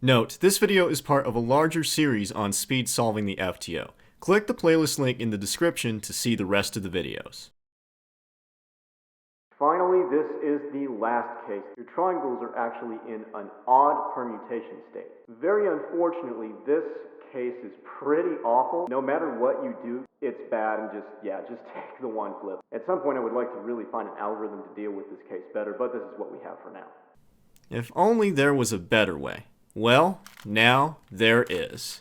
Note, this video is part of a larger series on speed solving the FTO. Click the playlist link in the description to see the rest of the videos. Finally, this is the last case. Your triangles are actually in an odd permutation state. Very unfortunately, this case is pretty awful. No matter what you do, it's bad, and just take the one flip. At some point, I would like to really find an algorithm to deal with this case better, but this is what we have for now. If only there was a better way. Well, now there is.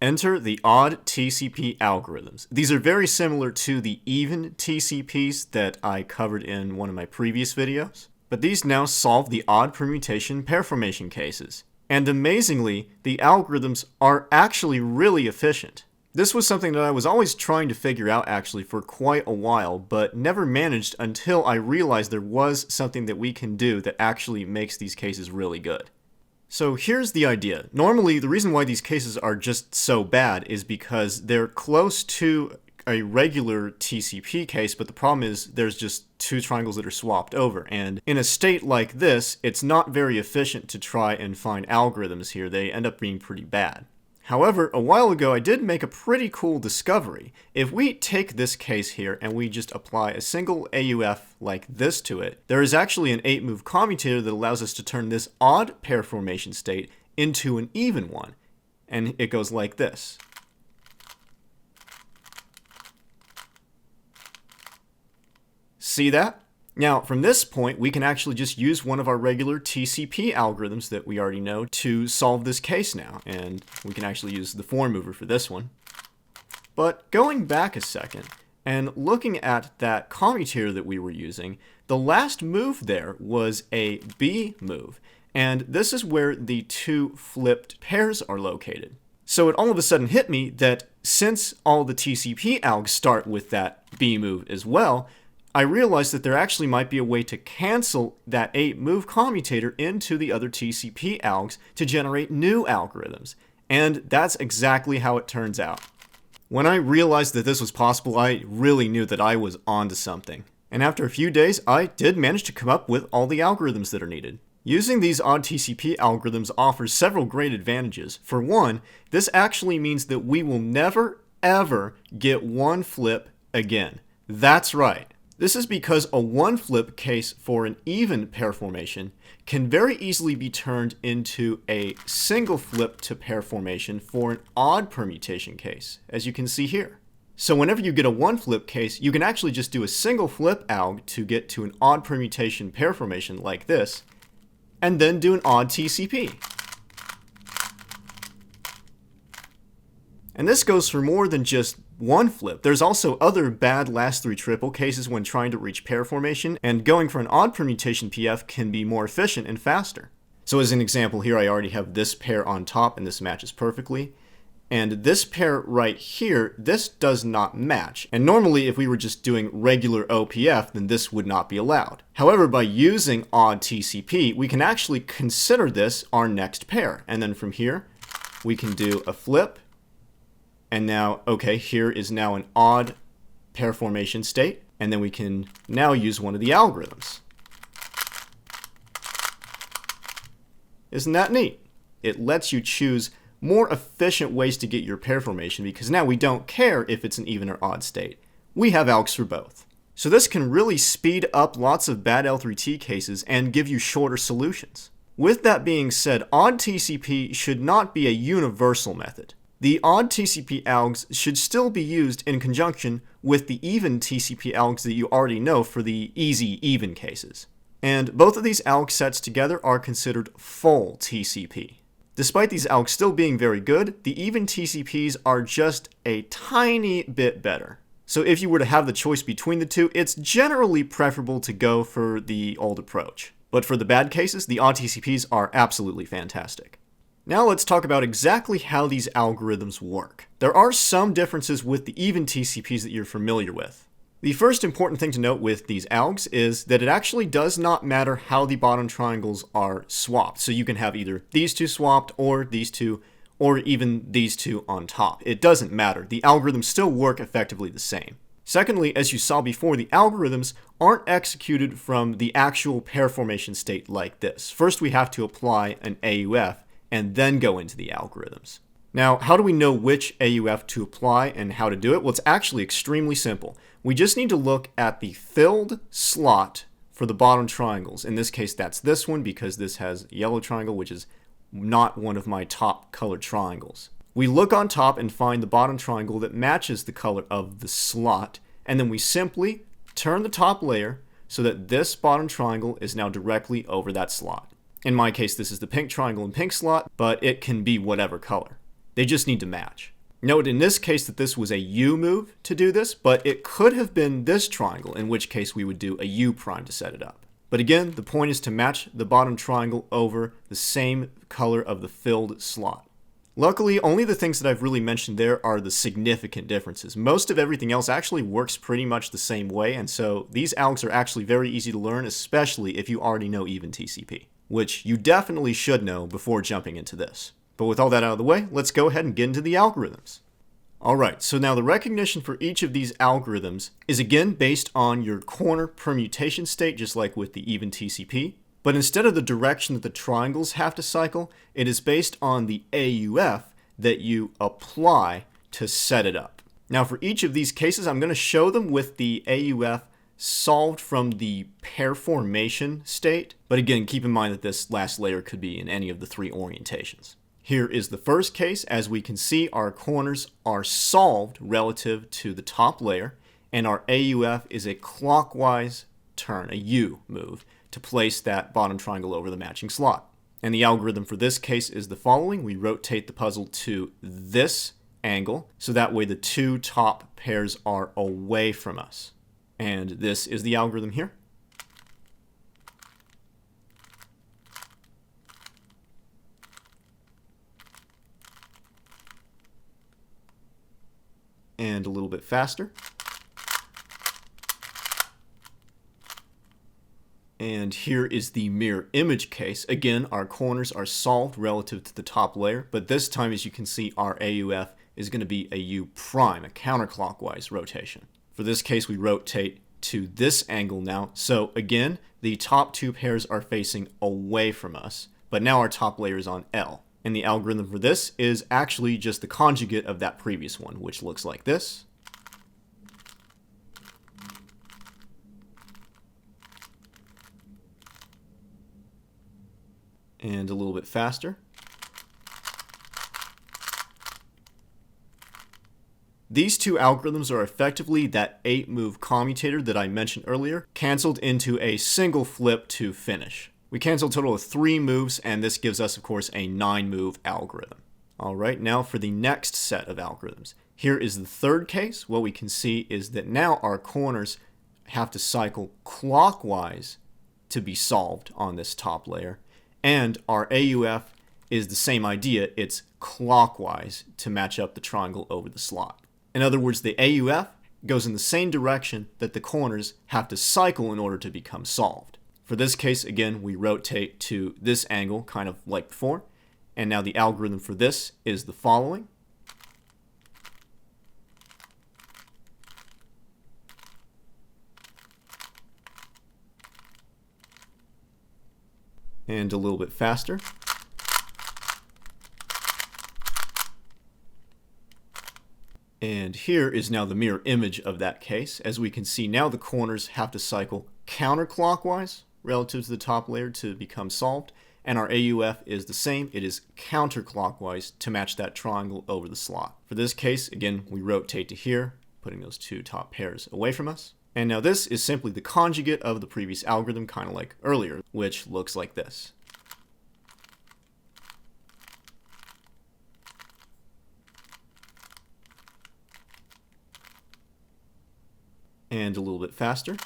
Enter the odd TCP algorithms. These are very similar to the even TCPs that I covered in one of my previous videos, but these now solve the odd permutation pair formation cases. And amazingly, the algorithms are actually really efficient. This was something that I was always trying to figure out actually for quite a while, but never managed until I realized there was something that we can do that actually makes these cases really good. So here's the idea. Normally, the reason why these cases are just so bad is because they're close to a regular TCP case, but the problem is there's just two triangles that are swapped over. And in a state like this, it's not very efficient to try and find algorithms here. They end up being pretty bad. However, a while ago, I did make a pretty cool discovery. If we take this case here and we just apply a single AUF like this to it, there is actually an 8-move commutator that allows us to turn this odd pair formation state into an even one. And it goes like this. See that? Now, from this point, we can actually just use one of our regular TCP algorithms that we already know to solve this case now, and we can actually use the form mover for this one. But going back a second, and looking at that commutator that we were using, the last move there was a B move, and this is where the two flipped pairs are located. So it all of a sudden hit me that since all the TCP algs start with that B move as well, I realized that there actually might be a way to cancel that 8-move commutator into the other TCP algs to generate new algorithms. And that's exactly how it turns out. When I realized that this was possible, I really knew that I was onto something. And after a few days, I did manage to come up with all the algorithms that are needed. Using these odd TCP algorithms offers several great advantages. For one, this actually means that we will never, ever get one flip again. That's right. This is because a one-flip case for an even pair formation can very easily be turned into a single flip to pair formation for an odd permutation case, as you can see here. So whenever you get a one-flip case, you can actually just do a single flip alg to get to an odd permutation pair formation like this, and then do an odd TCP. And this goes for more than just one flip. There's also other bad last three triple cases when trying to reach pair formation, and going for an odd permutation PF can be more efficient and faster. So as an example here, I already have this pair on top and this matches perfectly. And this pair right here, this does not match. And normally if we were just doing regular OPF, then this would not be allowed. However, by using odd TCP, we can actually consider this our next pair. And then from here, we can do a flip. And now, okay, here is now an odd pair formation state. And then we can now use one of the algorithms. Isn't that neat? It lets you choose more efficient ways to get your pair formation because now we don't care if it's an even or odd state. We have algs for both. So this can really speed up lots of bad L3T cases and give you shorter solutions. With that being said, odd TCP should not be a universal method. The odd TCP algs should still be used in conjunction with the even TCP algs that you already know for the easy even cases. And both of these alg sets together are considered full TCP. Despite these algs still being very good, the even TCPs are just a tiny bit better. So if you were to have the choice between the two, it's generally preferable to go for the old approach. But for the bad cases, the odd TCPs are absolutely fantastic. Now let's talk about exactly how these algorithms work. There are some differences with the even TCPs that you're familiar with. The first important thing to note with these algs is that it actually does not matter how the bottom triangles are swapped. So you can have either these two swapped or these two, or even these two on top. It doesn't matter. The algorithms still work effectively the same. Secondly, as you saw before, the algorithms aren't executed from the actual pair formation state like this. First, we have to apply an AUF and then go into the algorithms. Now, how do we know which AUF to apply and how to do it? Well, it's actually extremely simple. We just need to look at the filled slot for the bottom triangles. In this case, that's this one because this has a yellow triangle, which is not one of my top colored triangles. We look on top and find the bottom triangle that matches the color of the slot, and then we simply turn the top layer so that this bottom triangle is now directly over that slot. In my case, this is the pink triangle and pink slot, but it can be whatever color. They just need to match. Note in this case that this was a U move to do this, but it could have been this triangle, in which case we would do a U prime to set it up. But again, the point is to match the bottom triangle over the same color of the filled slot. Luckily, only the things that I've really mentioned there are the significant differences. Most of everything else actually works pretty much the same way, and so these algs are actually very easy to learn, especially if you already know even TCP, which you definitely should know before jumping into this. But with all that out of the way, let's go ahead and get into the algorithms. Alright, so now the recognition for each of these algorithms is again based on your corner permutation state, just like with the even TCP. But instead of the direction that the triangles have to cycle, it is based on the AUF that you apply to set it up. Now for each of these cases, I'm going to show them with the AUF solved from the pair formation state. But again, keep in mind that this last layer could be in any of the three orientations. Here is the first case. As we can see, our corners are solved relative to the top layer, and our AUF is a clockwise turn, a U move, to place that bottom triangle over the matching slot. And the algorithm for this case is the following. We rotate the puzzle to this angle, so that way the two top pairs are away from us. And this is the algorithm here. And a little bit faster. And here is the mirror image case. Again, our corners are solved relative to the top layer, but this time, as you can see, our AUF is going to be a U prime, a counterclockwise rotation. For this case, we rotate to this angle now. So again, the top two pairs are facing away from us, but now our top layer is on L. And the algorithm for this is actually just the conjugate of that previous one, which looks like this. And a little bit faster. These two algorithms are effectively that 8-move commutator that I mentioned earlier, canceled into a single flip to finish. We cancel a total of 3 moves, and this gives us, of course, a 9-move algorithm. Alright, now for the next set of algorithms. Here is the third case. What we can see is that now our corners have to cycle clockwise to be solved on this top layer. And our AUF is the same idea. It's clockwise to match up the triangle over the slot. In other words, the AUF goes in the same direction that the corners have to cycle in order to become solved. For this case, again, we rotate to this angle, kind of like before. And now the algorithm for this is the following. And a little bit faster. And here is now the mirror image of that case. As we can see now, the corners have to cycle counterclockwise relative to the top layer to become solved. And our AUF is the same. It is counterclockwise to match that triangle over the slot. For this case, again, we rotate to here, putting those two top pairs away from us. And now this is simply the conjugate of the previous algorithm, kind of like earlier, which looks like this. And a little bit faster.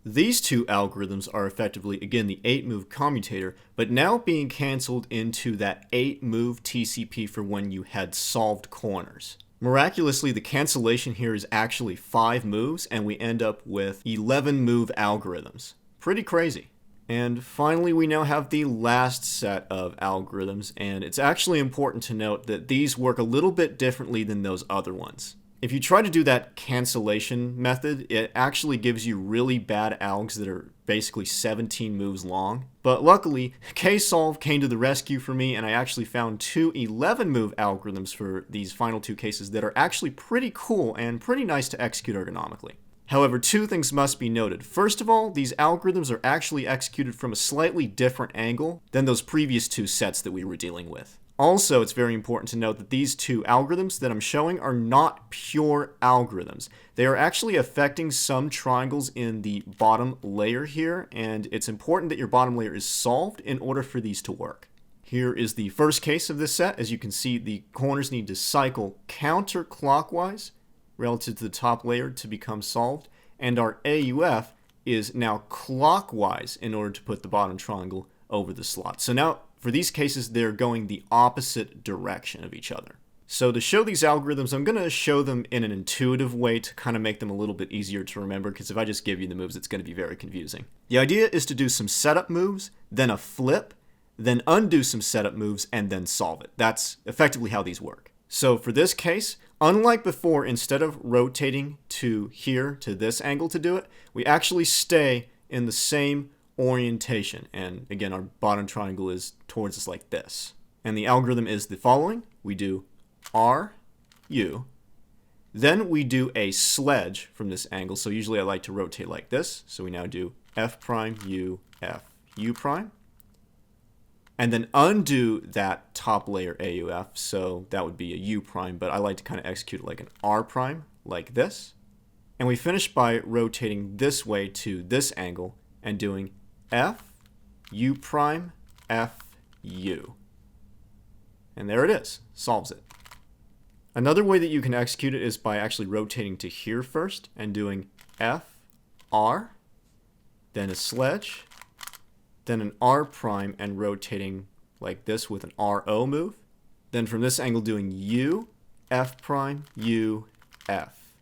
These two algorithms are effectively, again, the 8-move commutator, but now being canceled into that 8-move TCP for when you had solved corners. Miraculously, the cancellation here is actually 5 moves, and we end up with 11-move algorithms. Pretty crazy. And finally, we now have the last set of algorithms, and it's actually important to note that these work a little bit differently than those other ones. If you try to do that cancellation method, it actually gives you really bad algs that are basically 17 moves long. But luckily, Ksolve came to the rescue for me, and I actually found two 11-move algorithms for these final two cases that are actually pretty cool and pretty nice to execute ergonomically. However, two things must be noted. First of all, these algorithms are actually executed from a slightly different angle than those previous two sets that we were dealing with. Also, it's very important to note that these two algorithms that I'm showing are not pure algorithms. They are actually affecting some triangles in the bottom layer here, and it's important that your bottom layer is solved in order for these to work. Here is the first case of this set. As you can see, the corners need to cycle counterclockwise relative to the top layer to become solved, and our AUF is now clockwise in order to put the bottom triangle over the slot. So now, for these cases, they're going the opposite direction of each other. So to show these algorithms, I'm going to show them in an intuitive way to kind of make them a little bit easier to remember, because if I just give you the moves, it's going to be very confusing. The idea is to do some setup moves, then a flip, then undo some setup moves, and then solve it. That's effectively how these work. So for this case, unlike before, instead of rotating to here, to this angle to do it, we actually stay in the same orientation. And again, our bottom triangle is towards us like this. And the algorithm is the following. We do R, U. Then we do a sledge from this angle. So usually I like to rotate like this. So we now do F prime, U, F, U prime. And then undo that top layer AUF. So that would be a U prime, but I like to kind of execute it like an R prime, like this. And we finish by rotating this way to this angle and doing F, U prime, F, U. And there it is. Solves it. Another way that you can execute it is by actually rotating to here first and doing F, R, then a sledge, then an R prime, and rotating like this with an RO move. Then from this angle doing U, F prime, U, F.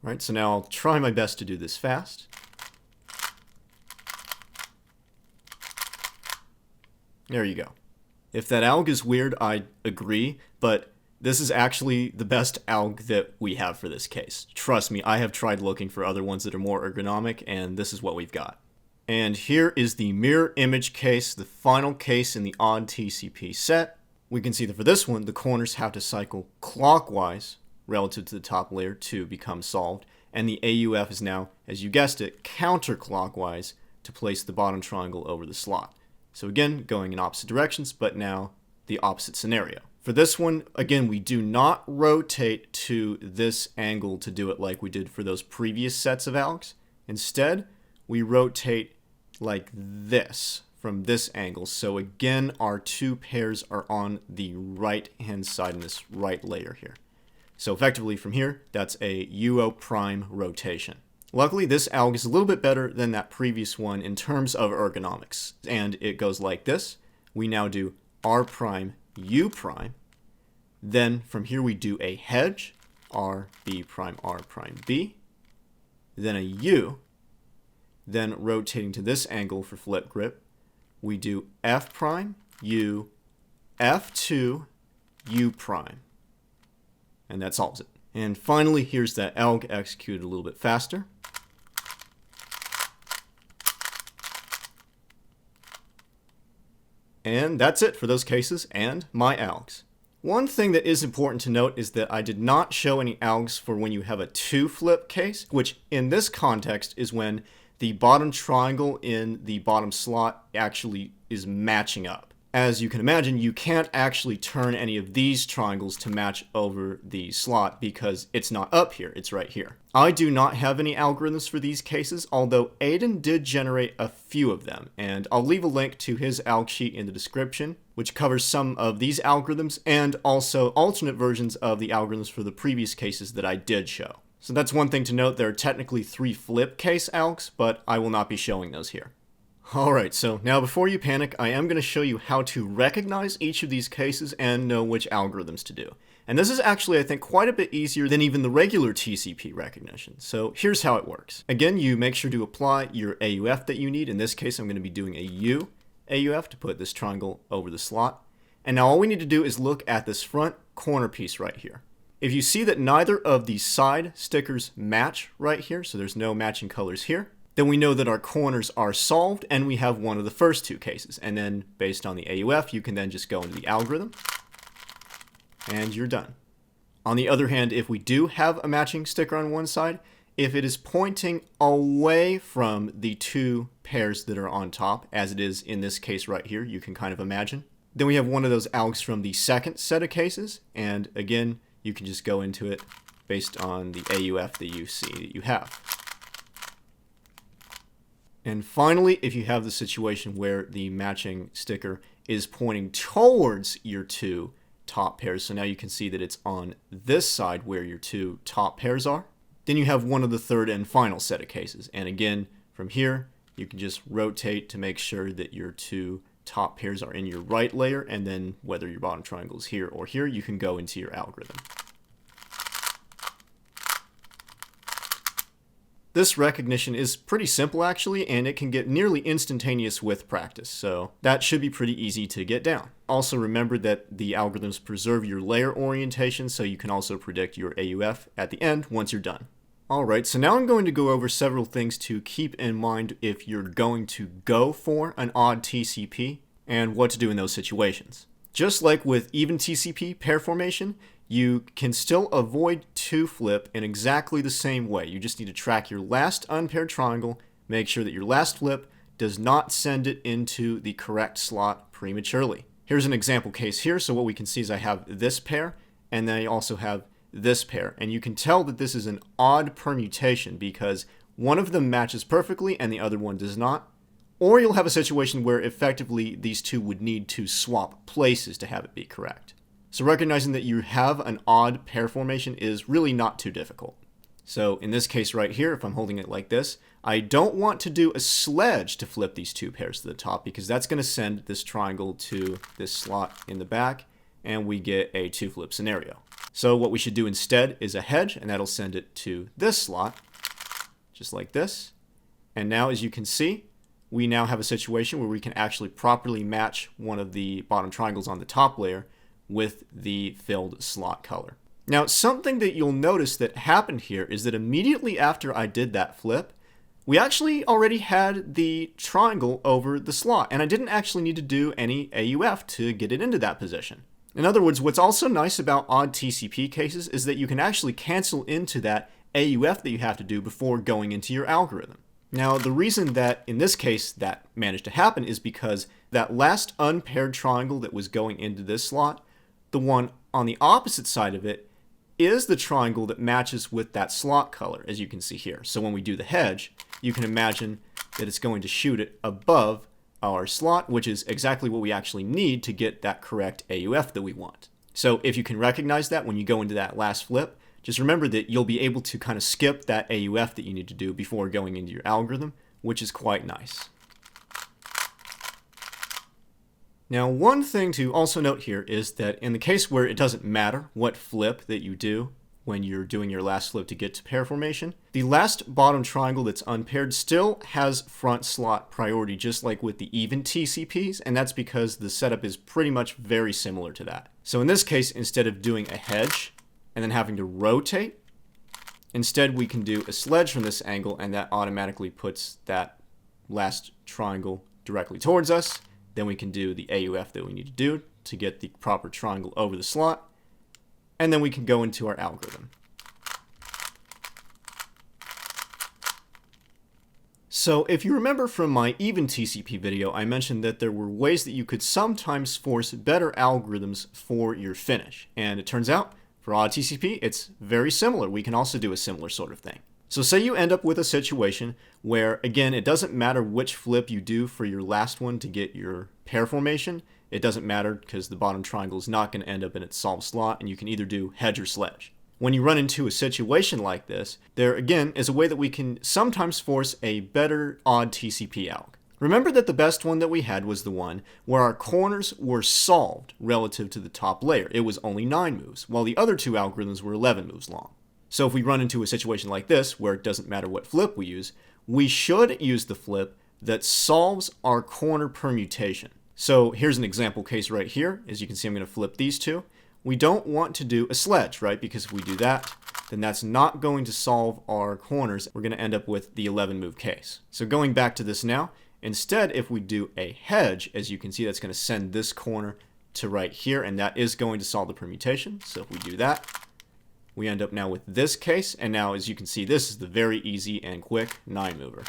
Right, so now I'll try my best to do this fast. There you go. If that alg is weird, I agree, but this is actually the best alg that we have for this case. Trust me, I have tried looking for other ones that are more ergonomic, and this is what we've got. And here is the mirror image case, the final case in the Odd TCP set. We can see that for this one, the corners have to cycle clockwise relative to the top layer to become solved, and the AUF is now, as you guessed it, counterclockwise to place the bottom triangle over the slot. So again, going in opposite directions, but now the opposite scenario. For this one, again, we do not rotate to this angle to do it like we did for those previous sets of algs. Instead, we rotate like this from this angle. So again, our two pairs are on the right-hand side in this right layer here. So effectively from here, that's a UO prime rotation. Luckily, this alg is a little bit better than that previous one in terms of ergonomics. And it goes like this. We now do R prime, U prime. Then from here we do a hedge, R, B prime, R prime, B. Then a U. Then rotating to this angle for flip grip, we do F prime, U, F2, U prime. And that solves it. And finally, here's that alg executed a little bit faster. And that's it for those cases and my algs. One thing that is important to note is that I did not show any algs for when you have a two-flip case, which in this context is when the bottom triangle in the bottom slot actually is matching up. As you can imagine, you can't actually turn any of these triangles to match over the slot because it's not up here, it's right here. I do not have any algorithms for these cases, although Aiden did generate a few of them, and I'll leave a link to his alg sheet in the description, which covers some of these algorithms and also alternate versions of the algorithms for the previous cases that I did show. So that's one thing to note, there are technically 3 flip case algs, but I will not be showing those here. Alright, so now before you panic, I am going to show you how to recognize each of these cases and know which algorithms to do. And this is actually, I think, quite a bit easier than even the regular TCP recognition. So here's how it works. Again, you make sure to apply your AUF that you need. In this case, I'm going to be doing a U AUF to put this triangle over the slot. And now all we need to do is look at this front corner piece right here. If you see that neither of the side stickers match right here, so there's no matching colors here, then we know that our corners are solved and we have one of the first two cases. And then based on the AUF, you can then just go into the algorithm and you're done. On the other hand, if we do have a matching sticker on one side, if it is pointing away from the two pairs that are on top, as it is in this case right here, you can kind of imagine, then we have one of those algs from the second set of cases. And again, you can just go into it based on the AUF that you see that you have. And finally, if you have the situation where the matching sticker is pointing towards your two top pairs, so now you can see that it's on this side where your two top pairs are, then you have one of the third and final set of cases. And again, from here, you can just rotate to make sure that your two top pairs are in your right layer, and then whether your bottom triangle is here or here, you can go into your algorithm. This recognition is pretty simple actually, and it can get nearly instantaneous with practice, so that should be pretty easy to get down. Also remember that the algorithms preserve your layer orientation, so you can also predict your AUF at the end once you're done. Alright, so now I'm going to go over several things to keep in mind if you're going to go for an odd TCP and what to do in those situations. Just like with even TCP pair formation, you can still avoid two flip in exactly the same way. You just need to track your last unpaired triangle, make sure that your last flip does not send it into the correct slot prematurely. Here's an example case here. So what we can see is I have this pair, and then I also have this pair. And you can tell that this is an odd permutation because one of them matches perfectly and the other one does not. Or you'll have a situation where effectively these two would need to swap places to have it be correct. So recognizing that you have an odd pair formation is really not too difficult. So in this case right here, if I'm holding it like this, I don't want to do a sledge to flip these two pairs to the top because that's going to send this triangle to this slot in the back and we get a two flip scenario. So what we should do instead is a hedge, and that'll send it to this slot, just like this. And now as you can see, we now have a situation where we can actually properly match one of the bottom triangles on the top layer with the filled slot color. Now, something that you'll notice that happened here is that immediately after I did that flip, we actually already had the triangle over the slot, and I didn't actually need to do any AUF to get it into that position. In other words, what's also nice about odd TCP cases is that you can actually cancel into that AUF that you have to do before going into your algorithm. Now, the reason that in this case that managed to happen is because that last unpaired triangle that was going into this slot, the one on the opposite side of it, is the triangle that matches with that slot color, as you can see here. So when we do the hedge, you can imagine that it's going to shoot it above our slot, which is exactly what we actually need to get that correct AUF that we want. So if you can recognize that when you go into that last flip, just remember that you'll be able to kind of skip that AUF that you need to do before going into your algorithm, which is quite nice. Now, one thing to also note here is that in the case where it doesn't matter what flip that you do when you're doing your last flip to get to pair formation, the last bottom triangle that's unpaired still has front slot priority, just like with the even TCPs, and that's because the setup is pretty much very similar to that. So in this case, instead of doing a hedge and then having to rotate, instead we can do a sledge from this angle, and that automatically puts that last triangle directly towards us. Then we can do the AUF that we need to do to get the proper triangle over the slot, and then we can go into our algorithm. So if you remember from my even TCP video, I mentioned that there were ways that you could sometimes force better algorithms for your finish. And it turns out, for odd TCP, it's very similar. We can also do a similar sort of thing. So say you end up with a situation where, again, it doesn't matter which flip you do for your last one to get your pair formation. It doesn't matter because the bottom triangle is not going to end up in its solved slot, and you can either do hedge or sledge. When you run into a situation like this, there again is a way that we can sometimes force a better odd TCP alg. Remember that the best one that we had was the one where our corners were solved relative to the top layer. It was only 9 moves, while the other 2 algorithms were 11 moves long. So if we run into a situation like this, where it doesn't matter what flip we use, we should use the flip that solves our corner permutation. So here's an example case right here. As you can see, I'm going to flip these 2. We don't want to do a sledge, right? Because if we do that, then that's not going to solve our corners. We're going to end up with the 11 move case. So going back to this now, instead, if we do a hedge, as you can see, that's going to send this corner to right here, and that is going to solve the permutation. So if we do that, we end up now with this case, and now as you can see, this is the very easy and quick 9 mover.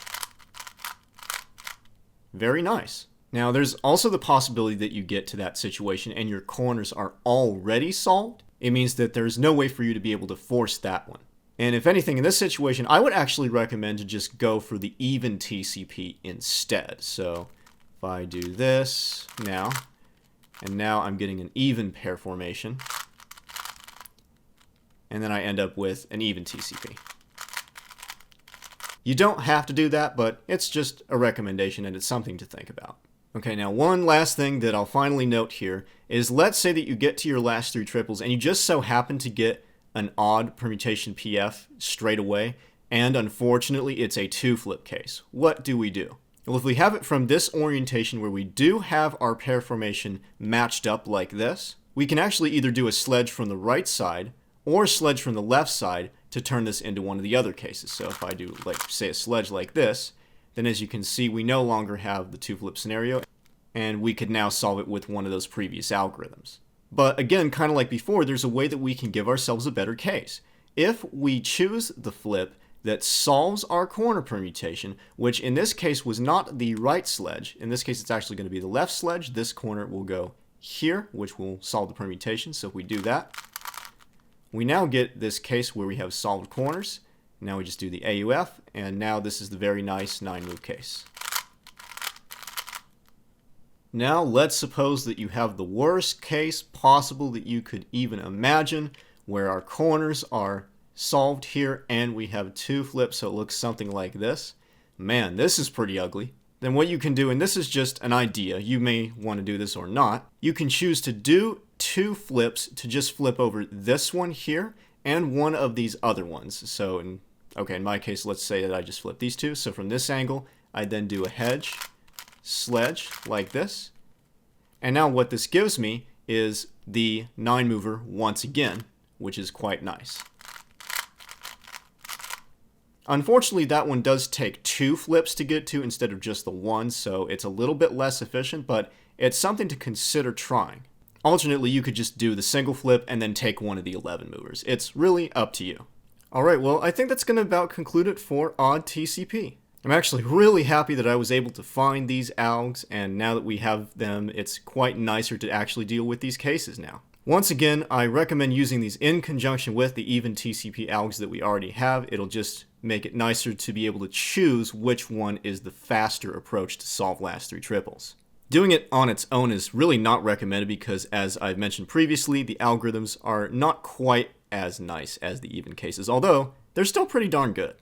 Very nice. Now there's also the possibility that you get to that situation and your corners are already solved. It means that there's no way for you to be able to force that one. And if anything, in this situation, I would actually recommend to just go for the even TCP instead. So if I do this now, and now I'm getting an even pair formation, and then I end up with an even TCP. You don't have to do that, but it's just a recommendation and it's something to think about. Okay, now one last thing that I'll finally note here is, let's say that you get to your last 3 triples and you just so happen to get an odd permutation PF straight away, and unfortunately it's a 2-flip case. What do we do? Well, if we have it from this orientation where we do have our pair formation matched up like this, we can actually either do a sledge from the right side or a sledge from the left side to turn this into one of the other cases. So if I do, like, say a sledge like this, then as you can see, we no longer have the 2-flip scenario, and we could now solve it with one of those previous algorithms. But again, kind of like before, there's a way that we can give ourselves a better case. If we choose the flip that solves our corner permutation, which in this case was not the right sledge, in this case it's actually going to be the left sledge, this corner will go here, which will solve the permutation. So if we do that, we now get this case where we have solved corners. Now we just do the AUF, and now this is the very nice 9-move case. Now let's suppose that you have the worst case possible that you could even imagine, where our corners are solved here and we have 2 flips, so it looks something like this. Man, this is pretty ugly. Then what you can do, and this is just an idea, you may want to do this or not, you can choose to do 2 flips to just flip over this one here and one of these other ones. So in my case, let's say that I just flip these 2. So from this angle, I then do a hedge, sledge, like this. And now what this gives me is the 9-mover once again, which is quite nice. Unfortunately, that one does take 2 flips to get to instead of just the 1, so it's a little bit less efficient, but it's something to consider trying. Alternately, you could just do the single flip and then take one of the 11 movers. It's really up to you. Alright, well, I think that's going to about conclude it for Odd TCP. I'm actually really happy that I was able to find these algs, and now that we have them, it's quite nicer to actually deal with these cases now. Once again, I recommend using these in conjunction with the even TCP algs that we already have. It'll just make it nicer to be able to choose which one is the faster approach to solve last 3 triples. Doing it on its own is really not recommended because, as I've mentioned previously, the algorithms are not quite as nice as the even cases, although they're still pretty darn good.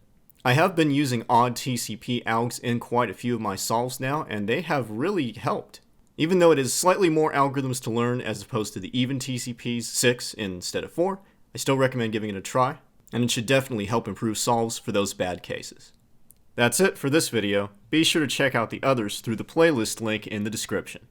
I have been using Odd TCP algs in quite a few of my solves now, and they have really helped. Even though it is slightly more algorithms to learn as opposed to the even TCP's 6 instead of 4, I still recommend giving it a try, and it should definitely help improve solves for those bad cases. That's it for this video. Be sure to check out the others through the playlist link in the description.